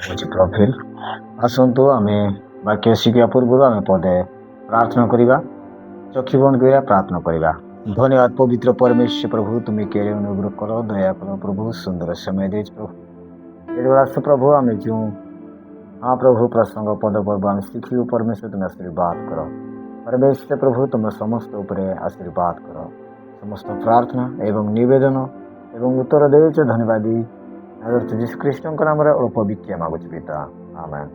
ହଉଛି ପ୍ରଫିଲ୍। ଆସନ୍ତୁ ଆମେ ବାକ୍ୟ ଶିଖିବା ପୂର୍ବରୁ ଆମେ ପଦେ ପ୍ରାର୍ଥନା କରିବା। ଚକ୍ଷୁ ବନ୍ଦ କରିବା, ପ୍ରାର୍ଥନା କରିବା। ଧନ୍ୟବାଦ ପବିତ୍ର ପରମେଶ୍ୱର ପ୍ରଭୁ, ତୁମେ କେଡ଼େ ଅନୁଗ୍ରହ କର, ଦୟା କର ପ୍ରଭୁ, ସୁନ୍ଦର ସମୟ ଦେଇଛ ପ୍ରଭୁ। ଆସ ପ୍ରଭୁ, ଆମେ ଯେଉଁ हाँ प्रभु प्रसंग पद पर्व आम शिखिबु परमेश्वर तुम आशीर्वाद कर परमेश्वर प्रभु तुम समस्त उपरे आशीर्वाद कर समस्त प्रार्थना एवं निवेदन एवं उत्तर देच धन्यवाद जीशु ख्रीष्ट नाम अल्प विज्ञा मागुच पिता आमेन।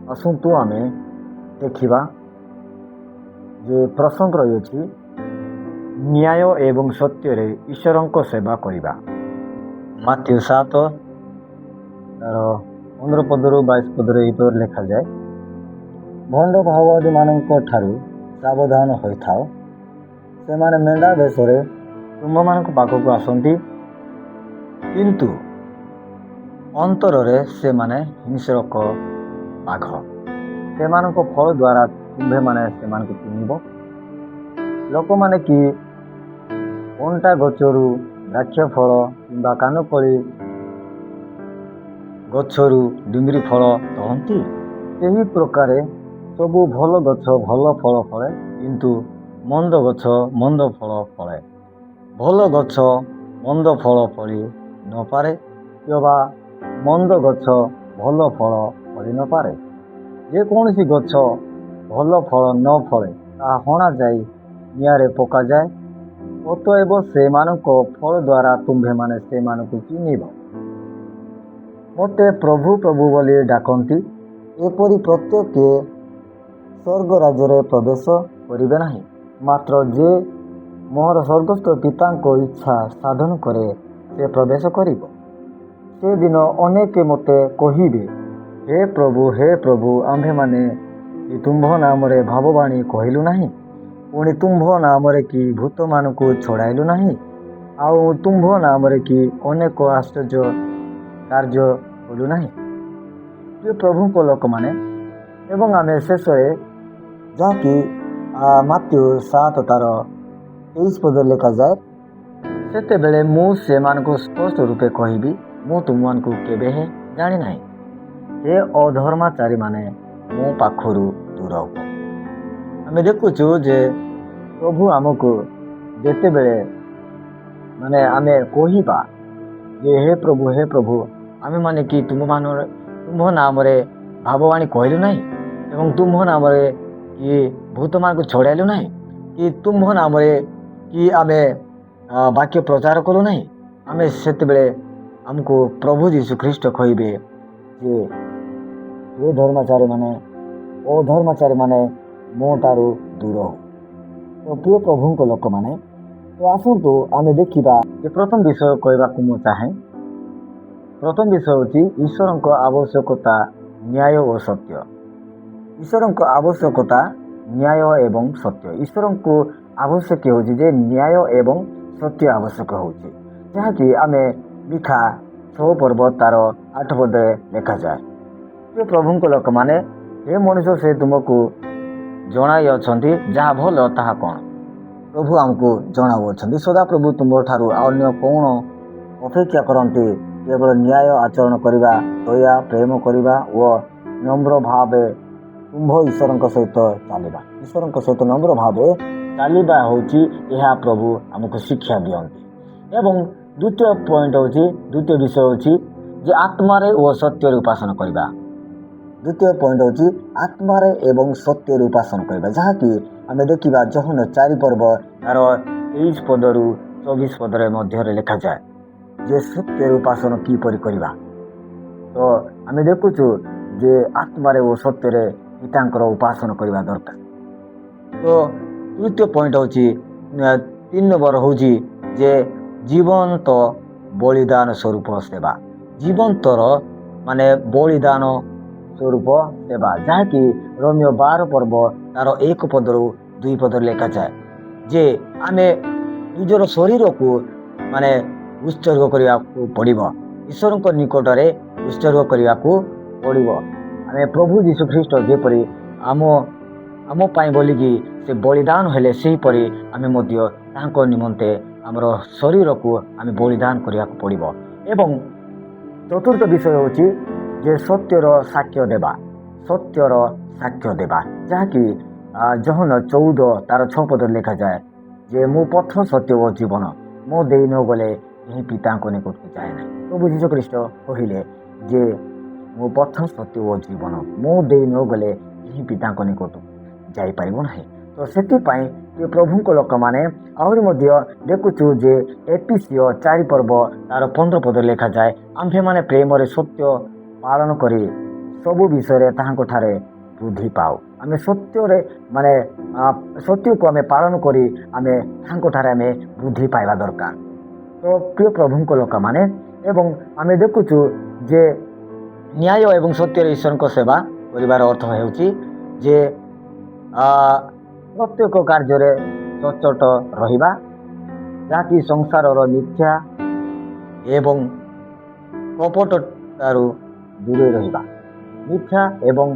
आसतु आम देखा जे प्रसंग रही न्याय एवं सत्य ईश्वर सेवा करवा। माथ्यू 7 तार 15 पदरू 22 पदर यहीपर लिखा जाए, भंड भाववादी मानक ठारू सावधान होई थाओ, से माने मेंढा बेशरे तुम्भ मानक पाखक आसंती, किंतु अंतर रे से माने हिंसक बाघ। से मानक फल द्वारा तुम्भे माने से मानक चिन्हिब। लोक माने कि कंटा गचरू द्राक्ष फल किंबा कानपली गच्छरू डिंगरी फल कहती, से प्रकार सबू भल गछ भल फल फले, किंतु मंद गछ मंद फल फले। भल गछ मंद फल फली न पारे, अथवा मंद गछ भल फल फली न पारे। जेकोसी गछ भल फल न फले ता हणा जाई निआरे पका जाए। अतएव से मानक फल द्वारा तुम्भे माने से मानक चिन्हिब। मते प्रभु प्रभु बोली डाकती, एपरी प्रत्येक स्वर्ग राज्य प्रवेश करिबे नाही, मात्र जे मोहर स्वर्गस्थ पिता इच्छा साधन करे से प्रवेश करिब। से दिन अनेक मते कहिबे, हे प्रभु आम्भे माने कि तुम्भ नाम रे भाववाणी कहिलु नाही, पुणी तुम्भ नाम रे कि भूत मानकु छड़ाइलु नाही, आउ तुम्भ नाम रे कि अनेक आश्चर्य कार्य कलु नाही। प्रिय प्रभु को लोक माने एवं आम शेष जहाँकि माथ्यू 7 तार 23 पद लिखा जाए, सेते बेले मु से मानकु स्पष्ट रूपे कहिबी, मु तुममानकु केबे हे जानि नाही। हे अधर्माचारी माने मो पाखरु दूर हो। आम देखुचु जे प्रभु आमको जेते बेले माने आमे कहिबा जे हे प्रभु आमे माने कि तुम्भ नाम रे भाववाणी कहलु नाही, एवं तुम्भ नाम रे कि भूत मान को छड़ाइलु नाही, कि तुम्भ नाम रे कि आमे वाक्य प्रचार कलु नाही। आमे सेते बेले हमको प्रभु जीशु ख्रीष्ट कहबे जे हे धर्माचारी माने मो तारू दूर हो। तो प्रिय प्रभु को लोक माने तो आसतु आमे देखिबा जे प्रथम विषय कहबाकू मु चाहे। प्रथम विषय होची ईश्वर आवश्यकता न्याय और सत्य। ईश्वर आवश्यकता न्याय एवं सत्य। ईश्वर को आवश्यक होची जे न्याय एवं सत्य आवश्यक होची, जहाँकि आमे लिखा 6 पर्व तार 8 पद लिखा जाए। ये प्रभु को लोक माने हे मनुष्य से तुमको जणाई अछंती जहा भल ताहा कौन। प्रभु आमको जनाऊँच सदा प्रभु तुम ठारू अन्य कौन अपेक्षा करते, केवल न्याय आचरण करवा, दया प्रेम करवा और नम्र भाव तुम्भ ईश्वर सहित चलवा। ईश्वर सहित नम्र भाव चलवा होची यह प्रभु आमको शिक्षा दियंती। एवं द्वितीय पॉइंट होची, द्वितीय विषय होची जे आत्मारे और सत्य उपासना करवा। द्वितीय पॉइंट होची आत्मारे एवं सत्य उपासना करवा, जहाँकि आम देखा यूहन्ना 4 पर्व तार 23 पदरू 24 पदर मध्य लिखा जाए जे सत्य उपासना किपरि करवा। तो आम देखुचु जे आत्मारे और सत्य पितांकर उपासना करवा दरकार। तो तृतीय पॉइंट होची 3 नंबर होची जे जीवंत बलिदान स्वरूप सेवा। जीवंतर माने बलिदान स्वरूप सेवा, जहाँकि रोमियो 12 पर्व तार 1 पदरू 2 पदर लिखा जाए जे आमे निजर शरीर को माने उत्सर्ग करने को पड़ो। ईश्वर को निकट में उत्सर्ग करने को पड़ो। आम प्रभु जीशु ख्रीष्ट जेपरी आम बोलिकी से बलिदान हेले सेहीपरि आमे मध्य तांको निमंते आमर शरीर को आमे बलिदान करने को पड़ो। एवं चतुर्थ विषय होची ଯେ ସତ୍ୟର ସାକ୍ଷ୍ୟ ଦେବା, ସତ୍ୟର ସାକ୍ଷ୍ୟ ଦେବା, ଯାହାକି ଜହନ 14 ତାର 6 ପଦରେ ଲେଖାଯାଏ ଯେ ମୁଁ ପଥ ସତ୍ୟ ଓ ଜୀବନ, ମୁଁ ଦେଇ ନ ଗଲେ ଏହି ପିତାଙ୍କ ନିକଟକୁ ଯାଏ ନାହିଁ। ପ୍ରଭୁ ଯୀଶୁ ଖ୍ରୀଷ୍ଟ କହିଲେ ଯେ ମୁଁ ପଥ ସତ୍ୟ ଓ ଜୀବନ, ମୁଁ ଦେଇ ନ ଗଲେ ଏହି ପିତାଙ୍କ ନିକଟକୁ ଯାଇପାରିବ ନାହିଁ। ତ ସେଥିପାଇଁ ଯେ ପ୍ରଭୁଙ୍କ ଲୋକମାନେ ଆହୁରି ମଧ୍ୟ ଦେଖୁଛୁ ଯେ ଏଫେସୀୟ 4 ପର୍ବ ତାର 15 ପଦରେ ଲେଖାଯାଏ ଆମ୍ଭେମାନେ ପ୍ରେମରେ ସତ୍ୟ ପାଳନ କରି ସବୁ ବିଷୟରେ ତାହାଙ୍କଠାରେ ବୃଦ୍ଧି ପାଉ। ଆମେ ସତ୍ୟରେ ମାନେ ସତ୍ୟକୁ ଆମେ ପାଳନ କରି ଆମେ ତାହାଙ୍କଠାରେ ଆମେ ବୃଦ୍ଧି ପାଇବା ଦରକାର। ତ ପ୍ରିୟ ପ୍ରଭୁଙ୍କ ଲୋକମାନେ, ଏବଂ ଆମେ ଦେଖୁଛୁ ଯେ ନ୍ୟାୟ ଏବଂ ସତ୍ୟରେ ଈଶ୍ୱରଙ୍କ ସେବା କରିବାର ଅର୍ଥ ହେଉଛି ଯେ ପ୍ରତ୍ୟେକ କାର୍ଯ୍ୟରେ ସଚ୍ଚୋଟ ରହିବା, ଯାହାକି ସଂସାରର ମିଥ୍ୟା ଏବଂ କପଟଠାରୁ ଦୂରେଇ ରହିବା, ମିଥ୍ୟା ଏବଂ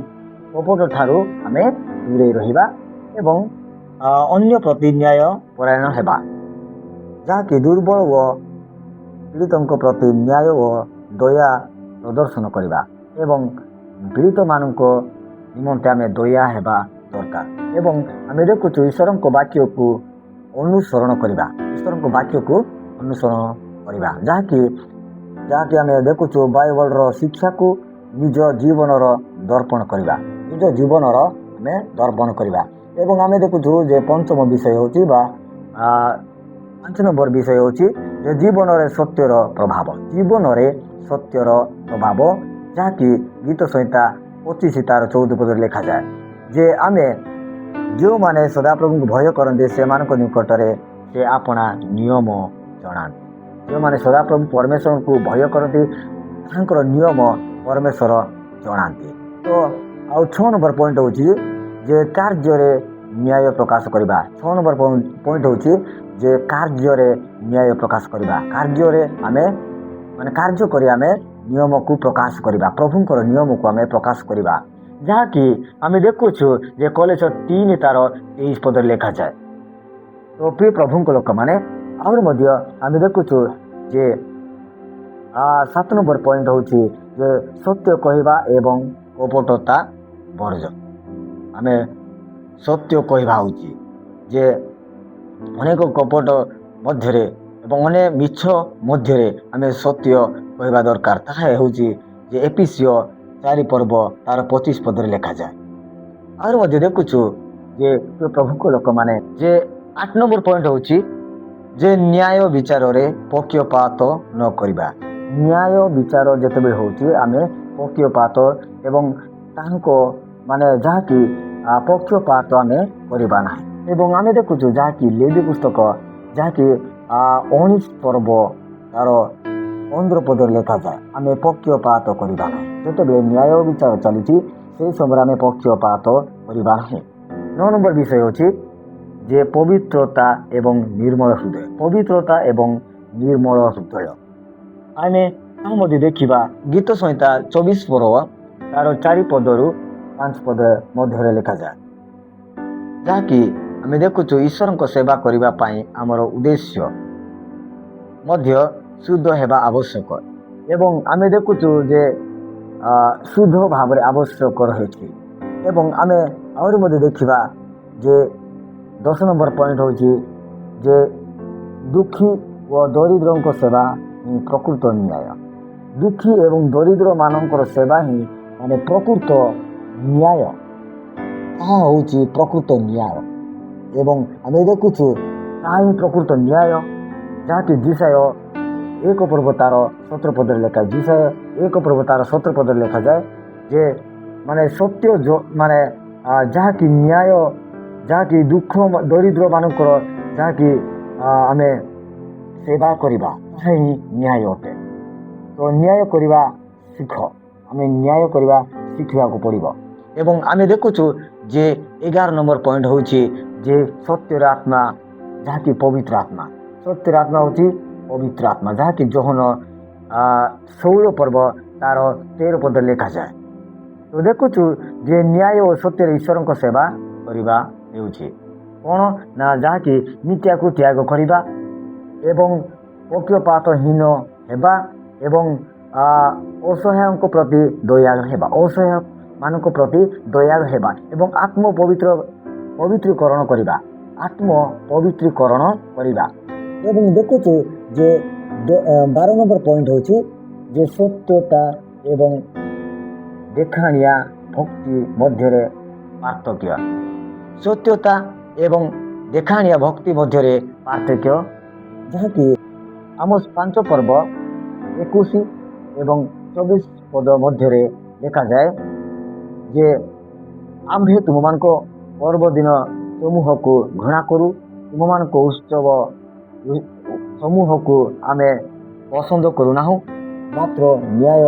କପଟ ଠାରୁ ଆମେ ଦୂରେଇ ରହିବା ଏବଂ ଅନ୍ୟ ପ୍ରତି ନ୍ୟାୟ ପରାୟଣ ହେବା, ଯାହାକି ଦୁର୍ବଳ ଓ ପୀଡ଼ିତଙ୍କ ପ୍ରତି ନ୍ୟାୟ ଓ ଦୟା ପ୍ରଦର୍ଶନ କରିବା ଏବଂ ପୀଡ଼ିତମାନଙ୍କ ନିମନ୍ତେ ଆମେ ଦୟା ହେବା ଦରକାର। ଏବଂ ଆମେ ଦେଖୁଛୁ ଈଶ୍ୱରଙ୍କ ବାକ୍ୟକୁ ଅନୁସରଣ କରିବା, ଈଶ୍ୱରଙ୍କ ବାକ୍ୟକୁ ଅନୁସରଣ କରିବା, ଯାହାକି ଆମେ ଦେଖୁଛୁ ବାଇବଲର ଶିକ୍ଷାକୁ ନିଜ ଜୀବନର ଦର୍ପଣ କରିବା, ନିଜ ଜୀବନର ଆମେ ଦର୍ପଣ କରିବା। ଏବଂ ଆମେ ଦେଖୁଛୁ ଯେ ପଞ୍ଚମ ବିଷୟ ହେଉଛି ବା 5 ନମ୍ବର ବିଷୟ ହେଉଛି ଯେ ଜୀବନରେ ସତ୍ୟର ପ୍ରଭାବ, ଜୀବନରେ ସତ୍ୟର ପ୍ରଭାବ, ଯାହାକି ଗୀତ ସଂହିତା 25 ତାର 14 ପଦରେ ଲେଖାଯାଏ ଯେ ଆମେ ଯେଉଁମାନେ ସଦାପ୍ରଭୁଙ୍କୁ ଭୟ କରନ୍ତି ସେମାନଙ୍କ ନିକଟରେ ସେ ଆପଣା ନିୟମ ଜଣାନ୍ତି। ଯେଉଁମାନେ ସଦାପ୍ରଭୁ ପରମେଶ୍ୱରଙ୍କୁ ଭୟ କରନ୍ତି ତାଙ୍କର ନିୟମ ପରମେଶ୍ୱର ଜଣାନ୍ତି। ତ ଆଉ 6 ନମ୍ବର ପଏଣ୍ଟ ହେଉଛି ଯେ କାର୍ଯ୍ୟରେ ନ୍ୟାୟ ପ୍ରକାଶ କରିବା। 6 ନମ୍ବର ପଏଣ୍ଟ ହେଉଛି ଯେ କାର୍ଯ୍ୟରେ ନ୍ୟାୟ ପ୍ରକାଶ କରିବା, କାର୍ଯ୍ୟରେ ଆମେ କାର୍ଯ୍ୟ କରି ଆମେ ନିୟମକୁ ପ୍ରକାଶ କରିବା, ପ୍ରଭୁଙ୍କର ନିୟମକୁ ଆମେ ପ୍ରକାଶ କରିବା, ଯାହାକି ଆମେ ଦେଖୁଛୁ ଯେ କଲେଜ 3 ତାର 23 ପଦରେ ଲେଖାଯାଏ। ତ ପ୍ରିୟ ପ୍ରଭୁଙ୍କ ଲୋକମାନେ ଆହୁରି ମଧ୍ୟ ଆମେ ଦେଖୁଛୁ ଯେ 7 ନମ୍ବର ପଏଣ୍ଟ ହେଉଛି ଯେ ସତ୍ୟ କହିବା ଏବଂ କପଟତା ବର୍ଜ। ଆମେ ସତ୍ୟ କହିବା ହେଉଛି ଯେ ଅନେକ କପଟ ମଧ୍ୟରେ ଏବଂ ଅନେକ ମିଛ ମଧ୍ୟରେ ଆମେ ସତ୍ୟ କହିବା ଦରକାର। ତାହା ହେଉଛି ଯେ ଏଫେସୀୟ 4 ପର୍ବ ତାର 25 ପଦରେ ଲେଖାଯାଏ। ଆହୁରି ମଧ୍ୟ ଦେଖୁଛୁ ଯେ ପ୍ରଭୁଙ୍କ ଲୋକମାନେ ଯେ 8 ନମ୍ବର ପଏଣ୍ଟ ହେଉଛି ଯେ ନ୍ୟାୟ ବିଚାରରେ ପକ୍ଷପାତ ନ କରିବା। ନ୍ୟାୟ ବିଚାର ଯେତେବେଳେ ହେଉଛି ଆମେ ପକ୍ଷପାତ ଏବଂ ତାଙ୍କ ଯାହାକି ପକ୍ଷପାତ ଆମେ କରିବା ନାହିଁ। ଏବଂ ଆମେ ଦେଖୁଛୁ ଯାହାକି ଲେବୀ ପୁସ୍ତକ ଯାହାକି 19 ପର୍ବ ତାର 15 ପଦରେ ଲେଖାଯାଏ ଆମେ ପକ୍ଷପାତ କରିବା ନାହିଁ। ଯେତେବେଳେ ନ୍ୟାୟ ବିଚାର ଚାଲିଛି ସେହି ସମୟରେ ଆମେ ପକ୍ଷପାତ କରିବା ନାହିଁ। 9 ନମ୍ବର ବିଷୟ ହେଉଛି ଯେ ପବିତ୍ରତା ଏବଂ ନିର୍ମଳ ହୃଦୟ, ପବିତ୍ରତା ଏବଂ ନିର୍ମଳ ହୃଦୟ। ଆମେ ତାହା ମଧ୍ୟ ଦେଖିବା ଗୀତ ସଂହିତା 24 ପର୍ବ ତାର 4 ପଦରୁ 5 ପଦ ମଧ୍ୟରେ ଲେଖାଯାଏ, ଯାହାକି ଆମେ ଦେଖୁଛୁ ଈଶ୍ୱରଙ୍କ ସେବା କରିବା ପାଇଁ ଆମର ଉଦ୍ଦେଶ୍ୟ ମଧ୍ୟ ଶୁଦ୍ଧ ହେବା ଆବଶ୍ୟକ। ଏବଂ ଆମେ ଦେଖୁଛୁ ଯେ ଶୁଦ୍ଧ ଭାବରେ ଆବଶ୍ୟକ ରହିଛି। ଏବଂ ଆମେ ଆହୁରି ମଧ୍ୟ ଦେଖିବା ଯେ 10 ନମ୍ବର ପଏଣ୍ଟ ହେଉଛି ଯେ ଦୁଃଖୀ ଓ ଦରିଦ୍ରଙ୍କ ସେବା ହିଁ ପ୍ରକୃତ ନ୍ୟାୟ। ଦୁଃଖୀ ଏବଂ ଦରିଦ୍ରମାନଙ୍କର ସେବା ହିଁ ପ୍ରକୃତ ନ୍ୟାୟ, ତାହା ହେଉଛି ପ୍ରକୃତ ନ୍ୟାୟ। ଏବଂ ଆମେ ଦେଖୁଛୁ ତାହା ହିଁ ପ୍ରକୃତ ନ୍ୟାୟ, ଯାହାକି ଦିଶାୟ 1 ପର୍ବ ତାର 17 ପଦରେ ଲେଖାଯାଏ। ଦିଶାୟ 1 ପର୍ବ ତାର 17 ପଦରେ ଲେଖାଯାଏ ଯେ ସତ୍ୟ ଯାହାକି ନ୍ୟାୟ, ଯାହାକି ଦୁଃଖ ଦରିଦ୍ରମାନଙ୍କର ଯାହାକି ଆମେ ସେବା କରିବା ତାହା ହିଁ ନ୍ୟାୟ ଅଟେ। ତ ନ୍ୟାୟ କରିବା ଶିଖ, ଆମେ ନ୍ୟାୟ କରିବା ଶିଖିବାକୁ ପଡ଼ିବ। ଏବଂ ଆମେ ଦେଖୁଛୁ ଯେ 11 ନମ୍ବର ପଏଣ୍ଟ ହେଉଛି ଯେ ସତ୍ୟର ଆତ୍ମା, ଯାହାକି ପବିତ୍ର ଆତ୍ମା। ସତ୍ୟର ଆତ୍ମା ହେଉଛି ପବିତ୍ର ଆତ୍ମା, ଯାହାକି ଯୋହନ 16 ପର୍ବ ତାର 13 ପଦରେ ଲେଖାଯାଏ। ତ ଦେଖୁଛୁ ଯେ ନ୍ୟାୟ ଓ ସତ୍ୟରେ ଈଶ୍ୱରଙ୍କ ସେବା କରିବା ହେଉଛି କ'ଣ ନା ଯାହାକି ମିଥ୍ୟାକୁ ତ୍ୟାଗ କରିବା ଏବଂ ପକ୍ଷପାତହୀନ ହେବା ଏବଂ ଅସହାୟଙ୍କ ପ୍ରତି ଦୟାଳୁ ହେବା, ଅସହାୟମାନଙ୍କ ପ୍ରତି ଦୟାଳୁ ହେବା ଏବଂ ପବିତ୍ରୀକରଣ କରିବା, ଆତ୍ମ ପବିତ୍ରୀକରଣ କରିବା। ଏବଂ ଦେଖୁଛୁ ଯେ 12 ନମ୍ବର ପଏଣ୍ଟ ହେଉଛି ଯେ ସତ୍ୟତା ଏବଂ ଦେଖାଣିଆ ଭକ୍ତି ମଧ୍ୟରେ ପାର୍ଥକ୍ୟ। ସତ୍ୟତା ଏବଂ ଦେଖାଣିଆ ଭକ୍ତି ମଧ୍ୟରେ ପାର୍ଥକ୍ୟ, ଯାହାକି ଆମ 5 ପର୍ବ 21 ଏବଂ 24 ପଦ ମଧ୍ୟରେ ଲେଖାଯାଏ ଯେ ଆମ୍ଭେ ତୁମମାନଙ୍କ ପର୍ବ ଦିନ ସମୂହକୁ ଘୃଣା କରୁ, ତୁମମାନଙ୍କ ଉତ୍ସବ ସମୂହକୁ ଆମେ ପସନ୍ଦ କରୁନାହୁଁ, ମାତ୍ର ନ୍ୟାୟ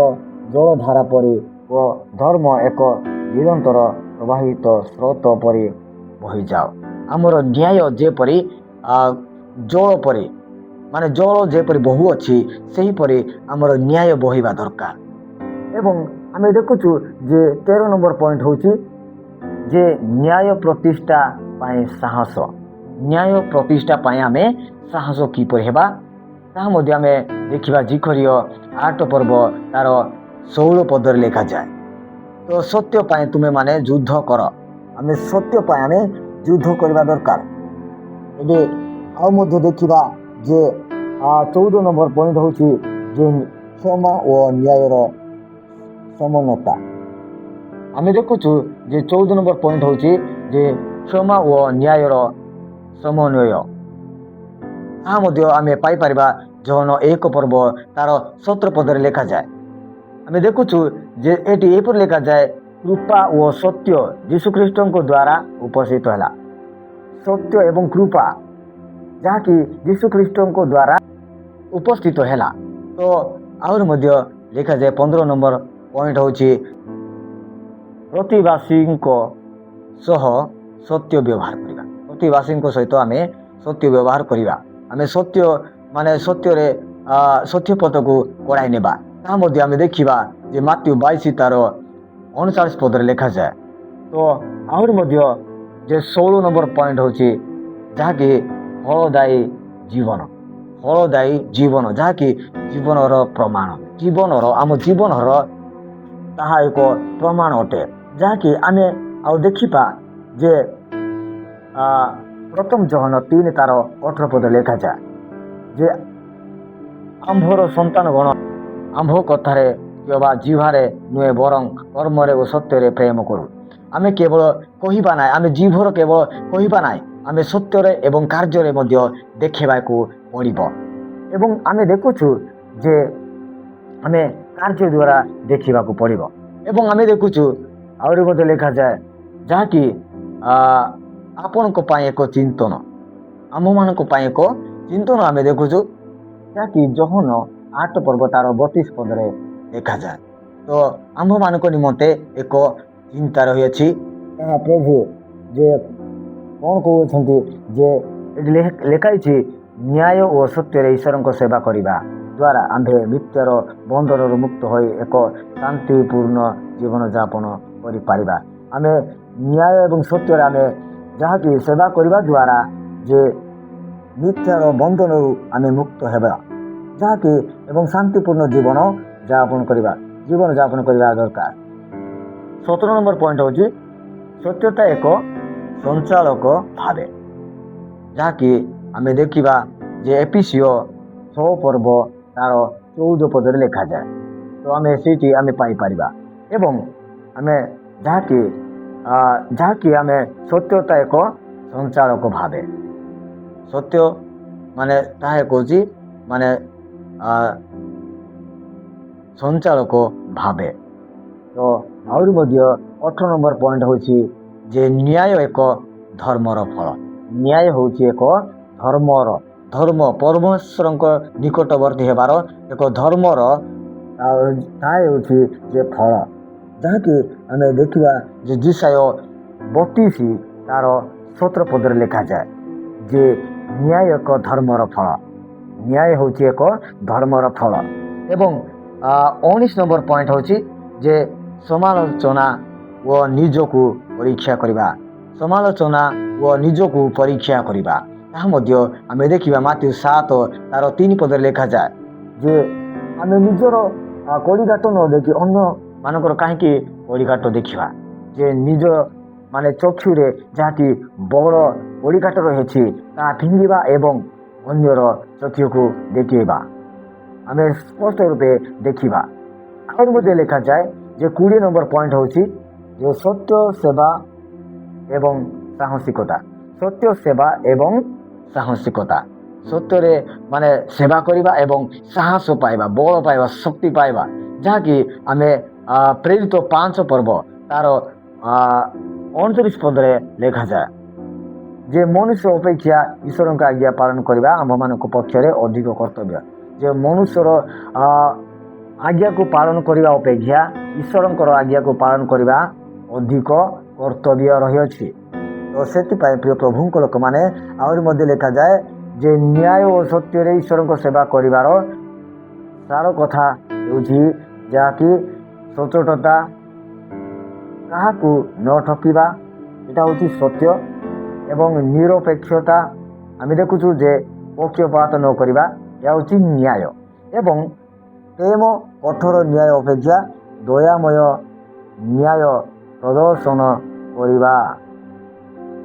ଜଳଧାରା ପରି ଓ ଧର୍ମ ଏକ ନିରନ୍ତର ପ୍ରବାହିତ ସ୍ରୋତ ପରି ବହିଯାଅ। ଆମର ନ୍ୟାୟ ଯେପରି ଜଳ ପରି, ମାନେ ଜଳ ଯେପରି ବହୁଅଛି ସେହିପରି ଆମର ନ୍ୟାୟ ବହିବା ଦରକାର। ଏବଂ ଆମେ ଦେଖୁଛୁ ଯେ 13 ନମ୍ବର ପଏଣ୍ଟ ହେଉଛି ଯେ ନ୍ୟାୟ ପ୍ରତିଷ୍ଠା ପାଇଁ ସାହସ। ନ୍ୟାୟ ପ୍ରତିଷ୍ଠା ପାଇଁ ଆମେ ସାହସ କିପରି ହେବା ତାହା ମଧ୍ୟ ଆମେ ଦେଖିବା। ଜିଖରୀୟ 8 ପର୍ବ ତାର 16 ପଦରେ ଲେଖାଯାଏ, ତ ସତ୍ୟ ପାଇଁ ତୁମେମାନେ ଯୁଦ୍ଧ କର। ଆମେ ସତ୍ୟ ପାଇଁ ଆମେ ଯୁଦ୍ଧ କରିବା ଦରକାର। ଏବେ ଆଉ ମଧ୍ୟ ଦେଖିବା ଯେ 14 ନମ୍ବର ପଏଣ୍ଟ ହେଉଛି ଯେ କ୍ଷମା ଓ ନ୍ୟାୟର ସମାନତା। ଆମେ ଦେଖୁଛୁ ଯେ 14 ନମ୍ବର ପଏଣ୍ଟ ହେଉଛି ଯେ କ୍ଷମା ଓ ନ୍ୟାୟର ସମନ୍ୱୟ। ତାହା ମଧ୍ୟ ଆମେ ପାଇପାରିବା ଜହନ 1 ପର୍ବ ତାର 17 ପଦରେ ଲେଖାଯାଏ। ଆମେ ଦେଖୁଛୁ ଯେ ଏଠି ଏପରି ଲେଖାଯାଏ, କୃପା ଓ ସତ୍ୟ ଯୀଶୁଖ୍ରୀଷ୍ଟଙ୍କ ଦ୍ୱାରା ଉପସ୍ଥିତ ହେଲା। ସତ୍ୟ ଏବଂ କୃପା ଯାହାକି ଯୀଶୁଖ୍ରୀଷ୍ଟଙ୍କ ଦ୍ୱାରା ଉପସ୍ଥିତ ହେଲା। ତ ଆହୁରି ମଧ୍ୟ ଲେଖାଯାଏ 15 ନମ୍ବର ପଏଣ୍ଟ ହେଉଛି ପ୍ରତିବାସୀଙ୍କ ସହ ସତ୍ୟ ବ୍ୟବହାର କରିବା। ପ୍ରତିବାସୀଙ୍କ ସହିତ ଆମେ ସତ୍ୟ ବ୍ୟବହାର କରିବା। ଆମେ ସତ୍ୟରେ ସତ୍ୟ ପଥକୁ କଡ଼ାଇ ନେବା। ତାହା ମଧ୍ୟ ଆମେ ଦେଖିବା ଯେ ମାତ୍ୟୁ 22 ତାର 39 ପଦରେ ଲେଖାଯାଏ। ତ ଆହୁରି ମଧ୍ୟ ଯେ 16 ନମ୍ବର ପଏଣ୍ଟ ହେଉଛି ଯାହାକି ଫଳଦାୟୀ ଜୀବନ, ଯାହାକି ଜୀବନର ପ୍ରମାଣ, ଆମ ଜୀବନର ତାହା ଏକ ପ୍ରମାଣ ଅଟେ। ଯାହାକି ଆମେ ଆଉ ଦେଖିବା ଯେ ପ୍ରଥମ ଜହନ 3 ତାର 18 ପଦ ଲେଖାଯାଏ ଯେ ଆମ୍ଭର ସନ୍ତାନଗଣ ଆମ୍ଭ କଥାରେ ବା ଜିହ୍ୱାରେ ନୁହେଁ ବରଂ କର୍ମରେ ଓ ସତ୍ୟରେ ପ୍ରେମ କରୁ। ଆମେ କେବଳ କହିବା ନାହିଁ, ଆମେ ଜିହ୍ୱାର କେବଳ କହିବା ନାହିଁ, ଆମେ ସତ୍ୟରେ ଏବଂ କାର୍ଯ୍ୟରେ ମଧ୍ୟ ଦେଖେଇବାକୁ ପଡ଼ିବ। ଏବଂ ଆମେ ଦେଖୁଛୁ ଯେ ଆମେ କାର୍ଯ୍ୟ ଦ୍ୱାରା ଦେଖିବାକୁ ପଡ଼ିବ। ଏବଂ ଆମେ ଦେଖୁଛୁ ଆହୁରି ମଧ୍ୟ ଲେଖାଯାଏ ଯାହାକି ଆପଣଙ୍କ ପାଇଁ ଏକ ଚିନ୍ତନ, ଆମମାନଙ୍କ ପାଇଁ ଏକ ଚିନ୍ତନ ଆମେ ଦେଖୁଛୁ, ଯାହାକି ଜହନ 8 ପର୍ବ ତାର 32 ପଦରେ ଲେଖାଯାଏ। ତ ଆମ୍ଭମାନଙ୍କ ନିମନ୍ତେ ଏକ ଚିନ୍ତା ରହିଅଛି। ତାହା ପ୍ରଭୁ ଯେ କ'ଣ କହୁଛନ୍ତି ଯେ ଏଠି ଲେଖା ହେଇଛି, ନ୍ୟାୟ ଓ ସତ୍ୟରେ ଈଶ୍ୱରଙ୍କ ସେବା କରିବା ଦ୍ୱାରା ଆମ୍ଭେ ମିଥ୍ୟାର ବନ୍ଧନରୁ ମୁକ୍ତ ହୋଇ ଏକ ଶାନ୍ତିପୂର୍ଣ୍ଣ ଜୀବନଯାପନ କରିପାରିବା। ଆମେ ନ୍ୟାୟ ଏବଂ ସତ୍ୟରେ ଆମେ ଯାହାକି ସେବା କରିବା ଦ୍ୱାରା ଯେ ମିଥ୍ୟାର ବନ୍ଧନରୁ ଆମେ ମୁକ୍ତ ହେବା, ଯାହାକି ଏବଂ ଶାନ୍ତିପୂର୍ଣ୍ଣ ଜୀବନଯାପନ କରିବା ଦରକାର। 17 ନମ୍ବର ପଏଣ୍ଟ ହେଉଛି ସତ୍ୟତା ଏକ ସଞ୍ଚାଳକ ଭାବେ, ଯାହାକି ଆମେ ଦେଖିବା ଯେ ଏଫେସୀୟ 6 ପର୍ବ ତାର 14 ପଦରେ ଲେଖାଯାଏ। ତ ଆମେ ସେଇଠି ଆମେ ପାଇପାରିବା। ଏବଂ ଆମେ ଯାହାକି ଆମେ ସତ୍ୟତା ଏକ ସଞ୍ଚାଳକ ଭାବେ, ସତ୍ୟ ମାନେ ତାହା କହୁଛି ମାନେ ସଞ୍ଚାଳକ ଭାବେ। ତ ଆହୁରି ମଧ୍ୟ 18 ନମ୍ବର ପଏଣ୍ଟ ହେଉଛି ଯେ ନ୍ୟାୟ ଏକ ଧର୍ମର ଫଳ। ନ୍ୟାୟ ହେଉଛି ଏକ ଧର୍ମ ପରମେଶ୍ୱରଙ୍କ ନିକଟବର୍ତ୍ତୀ ହେବାର ଏକ ଧର୍ମର ତାହା ହେଉଛି ଯେ ଫଳ, ଯାହାକି ଆମେ ଦେଖିବା ଯେ ଜିସାୟ 32 ତାର 17 ପଦରେ ଲେଖାଯାଏ ଯେ ନ୍ୟାୟ ଏକ ଧର୍ମର ଫଳ। ନ୍ୟାୟ ହେଉଛି ଏକ ଧର୍ମର ଫଳ। ଏବଂ 19 ନମ୍ବର ପଏଣ୍ଟ ହେଉଛି ଯେ ସମାଲୋଚନା ଓ ନିଜକୁ ପରୀକ୍ଷା କରିବା। ତାହା ମଧ୍ୟ ଆମେ ଦେଖିବା ମାତ୍ୟୁ 7 ତାର 3 ପଦରେ ଲେଖାଯାଏ ଯେ ଆମେ ନିଜର କଳିକାଟ ନ ଦେଖି ଅନ୍ୟମାନଙ୍କର କାହିଁକି କଳିକାଟ ଦେଖିବା? ଯେ ନିଜ ମାନେ ଚକ୍ଷୁରେ ଯାହାକି ବଡ଼ କଳିକାଟ ରହିଛି ତାହା ଫିଙ୍ଗିବା ଏବଂ ଅନ୍ୟର ଚକ୍ଷୁକୁ ଦେଖେଇବା। ଆମେ ସ୍ପଷ୍ଟ ରୂପେ ଦେଖିବା। ଆହୁରି ମଧ୍ୟ ଲେଖାଯାଏ ଯେ 20 ନମ୍ବର ପଏଣ୍ଟ ହେଉଛି ଯେ ସତ୍ୟ ସେବା ଏବଂ ସାହସିକତା। ସତ୍ୟ ସେବା ଏବଂ ସାହସିକତା। ସତ୍ୟରେ ମାନେ ସେବା କରିବା ଏବଂ ସାହସ ପାଇବା, ବଳ ପାଇବା, ଶକ୍ତି ପାଇବା, ଯାହାକି ଆମେ ପ୍ରେରିତ 5 ପର୍ବ ତାର 29 ପଦରେ ଲେଖାଯାଏ ଯେ ମନୁଷ୍ୟ ଅପେକ୍ଷା ଈଶ୍ୱରଙ୍କ ଆଜ୍ଞା ପାଳନ କରିବା ଆମ୍ଭମାନଙ୍କ ପକ୍ଷରେ ଅଧିକ କର୍ତ୍ତବ୍ୟ। ଯେ ମନୁଷ୍ୟର ଆଜ୍ଞାକୁ ପାଳନ କରିବା ଅପେକ୍ଷା ଈଶ୍ୱରଙ୍କର ଆଜ୍ଞାକୁ ପାଳନ କରିବା ଅଧିକ କର୍ତ୍ତବ୍ୟ ରହିଅଛି। ତ ସେଥିପାଇଁ ପ୍ରିୟ ପ୍ରଭୁଙ୍କ ଲୋକମାନେ ଆହୁରି ମଧ୍ୟ ଲେଖାଯାଏ ଯେ ନ୍ୟାୟ ଓ ସତ୍ୟରେ ଈଶ୍ୱରଙ୍କ ସେବା କରିବାର ସାର କଥା ହେଉଛି ଯାହାକି ସଚ୍ଚୋଟତା, କାହାକୁ ନ ଠକିବା, ଏଇଟା ହେଉଛି ସତ୍ୟ ଏବଂ ନିରପେକ୍ଷତା। ଆମେ ଦେଖୁଛୁ ଯେ ପକ୍ଷପାତ ନ କରିବା, ଏହା ହେଉଛି ନ୍ୟାୟ ଏବଂ ପ୍ରେମ କଠୋର ନ୍ୟାୟ ଅପେକ୍ଷା ଦୟାମୟ ନ୍ୟାୟ ପ୍ରଦର୍ଶନ କରିବା।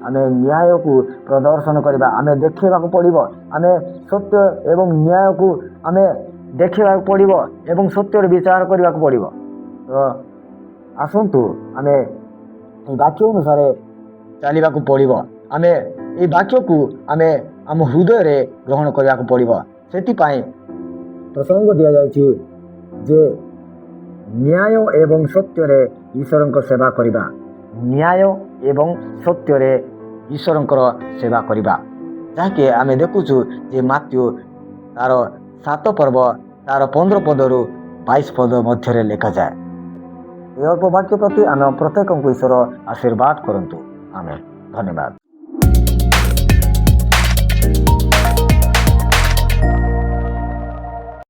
ଆମେ ନ୍ୟାୟକୁ ପ୍ରଦର୍ଶନ କରିବା, ଆମେ ଦେଖେଇବାକୁ ପଡ଼ିବ। ଆମେ ସତ୍ୟ ଏବଂ ନ୍ୟାୟକୁ ଆମେ ଦେଖେଇବାକୁ ପଡ଼ିବ ଏବଂ ସତ୍ୟରେ ବିଚାର କରିବାକୁ ପଡ଼ିବ। ତ ଆସନ୍ତୁ ଆମେ এই ବାକ୍ୟ ଅନୁସାରେ ଚାଲିବାକୁ ପଡ଼ିବ। ଆମେ এই ବାକ୍ୟକୁ ଆମେ ଆମ ହୃଦୟରେ ଗ୍ରହଣ କରିବାକୁ ପଡ଼ିବ। ସେଥିପାଇଁ ପ୍ରସଙ୍ଗ ଦିଆଯାଉଛି ଯେ ନ୍ୟାୟ ଏବଂ ସତ୍ୟରେ ଈଶ୍ୱରଙ୍କ ସେବା କରିବା। ନ୍ୟାୟ ଏବଂ ସତ୍ୟରେ ଈଶ୍ୱରଙ୍କର ସେବା କରିବା, ଯାହାକି ଆମେ ଦେଖୁଛୁ ଯେ ମାତ୍ୟୁ ତାର 7 ପର୍ବ ତାର 15 ପଦରୁ 22 ପଦ ମଧ୍ୟରେ ଲେଖାଯାଏ। ଏ ଅଳ୍ପ ବାକ୍ୟ ପ୍ରତି ଆମେ ପ୍ରତ୍ୟେକଙ୍କୁ ଈଶ୍ୱର ଆଶୀର୍ବାଦ କରନ୍ତୁ। ଆମେ ଧନ୍ୟବାଦ।